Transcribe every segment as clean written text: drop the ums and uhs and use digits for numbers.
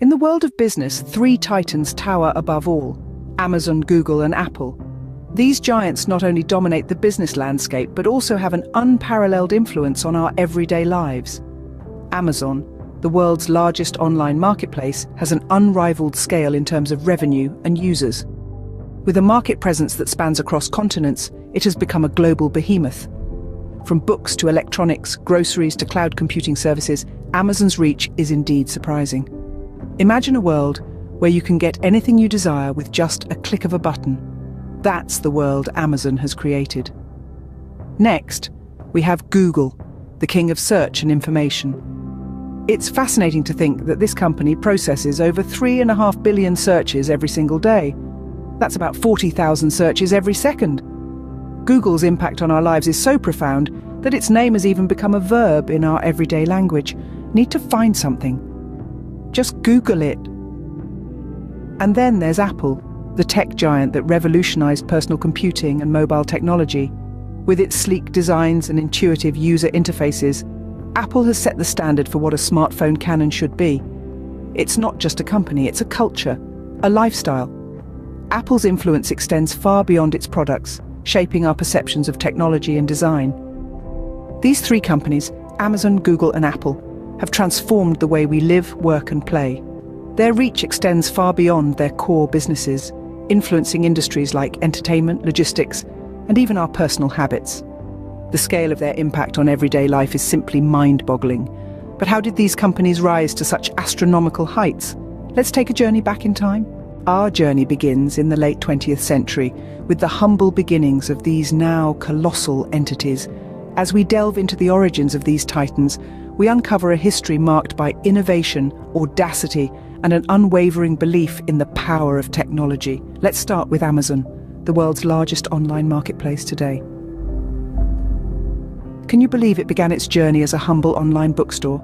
In the world of business, three titans tower above all: Amazon, Google, and Apple. These giants not only dominate the business landscape, but also have an unparalleled influence on our everyday lives. Amazon, the world's largest online marketplace, has an unrivaled scale in terms of revenue and users. With a market presence that spans across continents, it has become a global behemoth. From books to electronics, groceries to cloud computing services, Amazon's reach is indeed surprising. Imagine a world where you can get anything you desire with just a click of a button. That's the world Amazon has created. Next, we have Google, the king of search and information. It's fascinating to think that this company processes over 3.5 billion searches every single day. That's about 40,000 searches every second. Google's impact on our lives is so profound that its name has even become a verb in our everyday language. Need to find something? Just Google it. And then there's Apple, the tech giant that revolutionized personal computing and mobile technology. With its sleek designs and intuitive user interfaces, Apple has set the standard for what a smartphone can and should be. It's not just a company, it's a culture, a lifestyle. Apple's influence extends far beyond its products, shaping our perceptions of technology and design. These three companies, Amazon, Google, and Apple, have transformed the way we live, work, and play. Their reach extends far beyond their core businesses, influencing industries like entertainment, logistics, and even our personal habits. The scale of their impact on everyday life is simply mind-boggling. But how did these companies rise to such astronomical heights? Let's take a journey back in time. Our journey begins in the late 20th century with the humble beginnings of these now colossal entities. As we delve into the origins of these titans, we uncover a history marked by innovation, audacity, and an unwavering belief in the power of technology. Let's start with Amazon, the world's largest online marketplace today. Can you believe it began its journey as a humble online bookstore?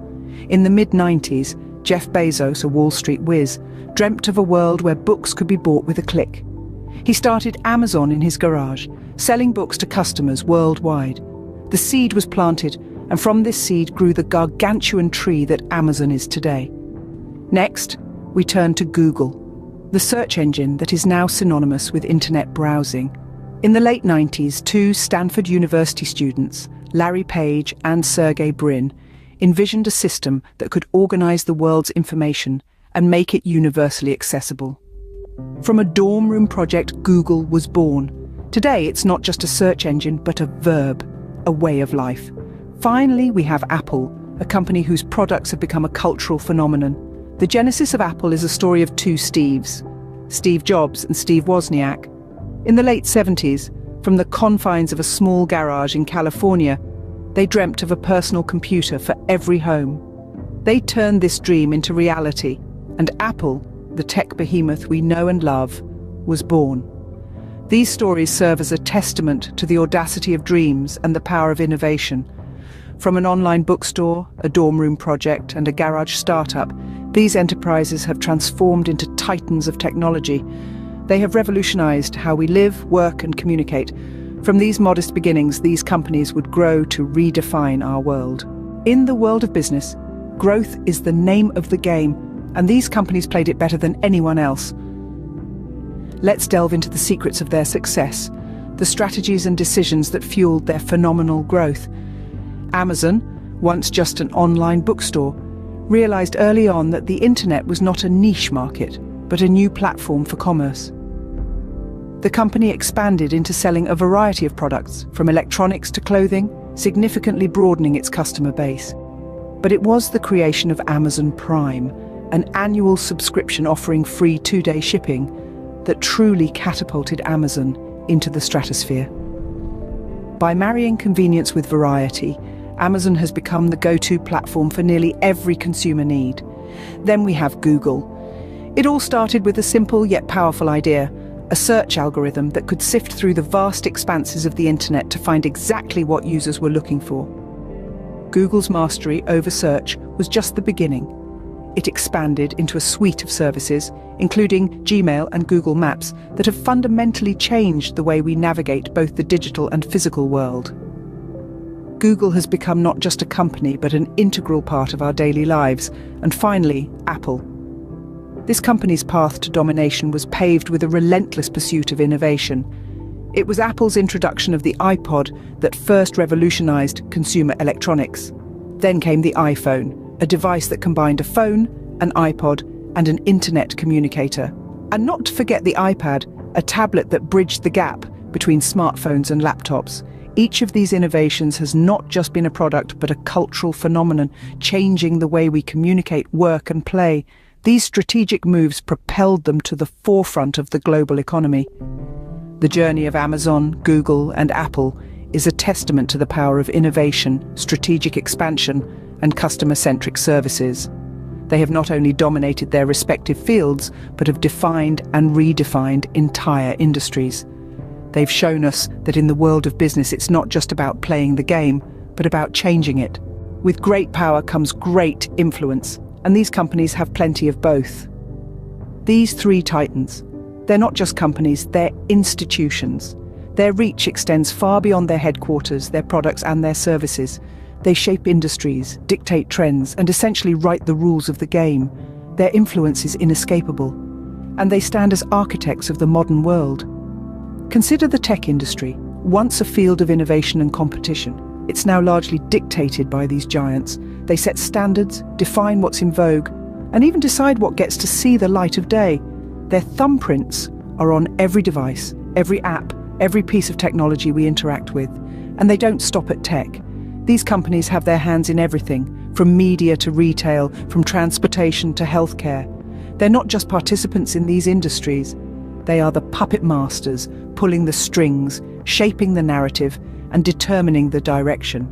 In the mid-90s, Jeff Bezos, a Wall Street whiz, dreamt of a world where books could be bought with a click. He started Amazon in his garage, selling books to customers worldwide. The seed was planted, and from this seed grew the gargantuan tree that Amazon is today. Next, we turn to Google, the search engine that is now synonymous with internet browsing. In the late 90s, two Stanford University students, Larry Page and Sergey Brin, envisioned a system that could organize the world's information and make it universally accessible. From a dorm room project, Google was born. Today, it's not just a search engine, but a verb, a way of life. Finally, we have Apple, a company whose products have become a cultural phenomenon. The genesis of Apple is a story of two Steves, Steve Jobs and Steve Wozniak. In the late 70s, from the confines of a small garage in California, they dreamt of a personal computer for every home. They turned this dream into reality, and Apple, the tech behemoth we know and love, was born. These stories serve as a testament to the audacity of dreams and the power of innovation. From an online bookstore, a dorm room project, and a garage startup, these enterprises have transformed into titans of technology. They have revolutionized how we live, work, and communicate. From these modest beginnings, these companies would grow to redefine our world. In the world of business, growth is the name of the game, and these companies played it better than anyone else. Let's delve into the secrets of their success, the strategies and decisions that fueled their phenomenal growth. Amazon, once just an online bookstore, realized early on that the internet was not a niche market, but a new platform for commerce. The company expanded into selling a variety of products, from electronics to clothing, significantly broadening its customer base. But it was the creation of Amazon Prime, an annual subscription offering free 2-day shipping, that truly catapulted Amazon into the stratosphere. By marrying convenience with variety, Amazon has become the go-to platform for nearly every consumer need. Then we have Google. It all started with a simple yet powerful idea, a search algorithm that could sift through the vast expanses of the internet to find exactly what users were looking for. Google's mastery over search was just the beginning. It expanded into a suite of services, including Gmail and Google Maps, that have fundamentally changed the way we navigate both the digital and physical world. Google has become not just a company, but an integral part of our daily lives. And finally, Apple. This company's path to domination was paved with a relentless pursuit of innovation. It was Apple's introduction of the iPod that first revolutionized consumer electronics. Then came the iPhone, a device that combined a phone, an iPod, and an internet communicator. And not to forget the iPad, a tablet that bridged the gap between smartphones and laptops. Each of these innovations has not just been a product, but a cultural phenomenon, changing the way we communicate, work, and play. These strategic moves propelled them to the forefront of the global economy. The journey of Amazon, Google, and Apple is a testament to the power of innovation, strategic expansion, and customer-centric services. They have not only dominated their respective fields, but have defined and redefined entire industries. They've shown us that in the world of business, it's not just about playing the game, but about changing it. With great power comes great influence, and these companies have plenty of both. These three titans, they're not just companies, they're institutions. Their reach extends far beyond their headquarters, their products, and their services. They shape industries, dictate trends, and essentially write the rules of the game. Their influence is inescapable, and they stand as architects of the modern world. Consider the tech industry, once a field of innovation and competition. It's now largely dictated by these giants. They set standards, define what's in vogue, and even decide what gets to see the light of day. Their thumbprints are on every device, every app, every piece of technology we interact with. And they don't stop at tech. These companies have their hands in everything, from media to retail, from transportation to healthcare. They're not just participants in these industries. They are the puppet masters, pulling the strings, shaping the narrative, and determining the direction.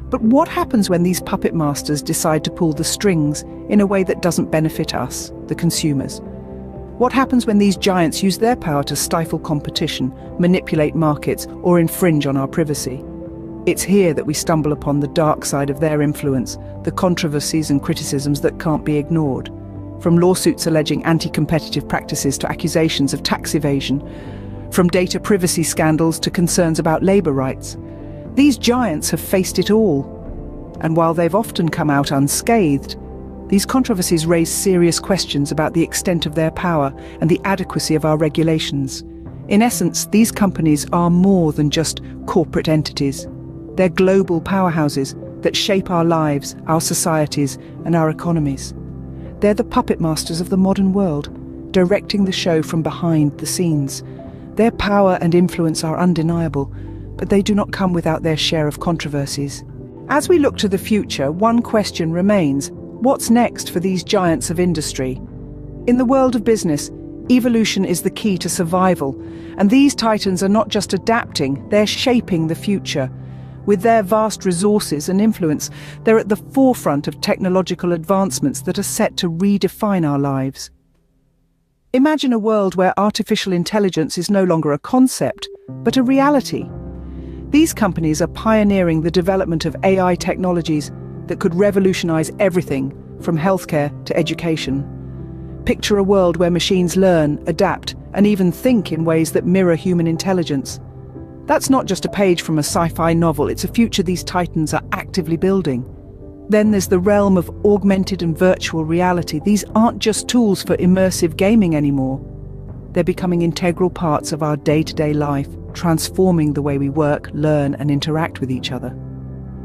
But what happens when these puppet masters decide to pull the strings in a way that doesn't benefit us, the consumers? What happens when these giants use their power to stifle competition, manipulate markets, or infringe on our privacy? It's here that we stumble upon the dark side of their influence, the controversies and criticisms that can't be ignored. From lawsuits alleging anti-competitive practices to accusations of tax evasion, from data privacy scandals to concerns about labour rights. These giants have faced it all. And while they've often come out unscathed, these controversies raise serious questions about the extent of their power and the adequacy of our regulations. In essence, these companies are more than just corporate entities. They're global powerhouses that shape our lives, our societies, and our economies. They're the puppet masters of the modern world, directing the show from behind the scenes. Their power and influence are undeniable, but they do not come without their share of controversies. As we look to the future, one question remains: what's next for these giants of industry? In the world of business, evolution is the key to survival, and these titans are not just adapting, they're shaping the future. With their vast resources and influence, they're at the forefront of technological advancements that are set to redefine our lives. Imagine a world where artificial intelligence is no longer a concept, but a reality. These companies are pioneering the development of AI technologies that could revolutionize everything from healthcare to education. Picture a world where machines learn, adapt, and even think in ways that mirror human intelligence. That's not just a page from a sci-fi novel, it's a future these titans are actively building. Then there's the realm of augmented and virtual reality. These aren't just tools for immersive gaming anymore. They're becoming integral parts of our day-to-day life, transforming the way we work, learn, and interact with each other.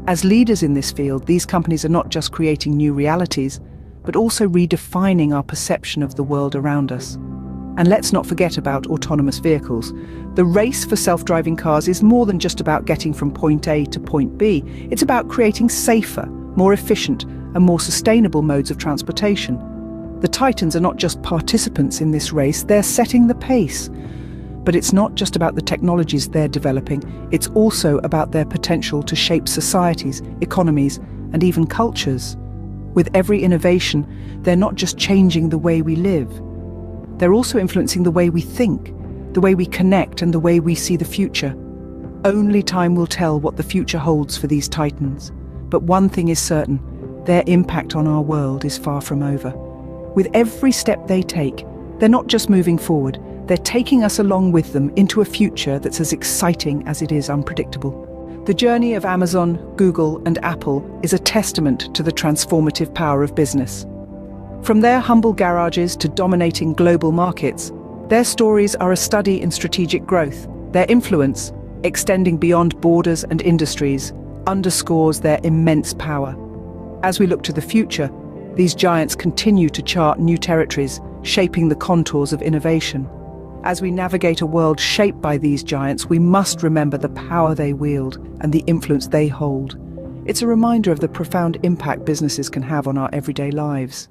As leaders in this field, these companies are not just creating new realities, but also redefining our perception of the world around us. And let's not forget about autonomous vehicles. The race for self-driving cars is more than just about getting from point A to point B. It's about creating safer, more efficient, and more sustainable modes of transportation. The titans are not just participants in this race, they're setting the pace. But it's not just about the technologies they're developing, it's also about their potential to shape societies, economies, and even cultures. With every innovation, they're not just changing the way we live. They're also influencing the way we think, the way we connect, and the way we see the future. Only time will tell what the future holds for these titans. But one thing is certain, their impact on our world is far from over. With every step they take, they're not just moving forward, they're taking us along with them into a future that's as exciting as it is unpredictable. The journey of Amazon, Google, and Apple is a testament to the transformative power of business. From their humble garages to dominating global markets, their stories are a study in strategic growth. Their influence, extending beyond borders and industries, underscores their immense power. As we look to the future, these giants continue to chart new territories, shaping the contours of innovation. As we navigate a world shaped by these giants, we must remember the power they wield and the influence they hold. It's a reminder of the profound impact businesses can have on our everyday lives.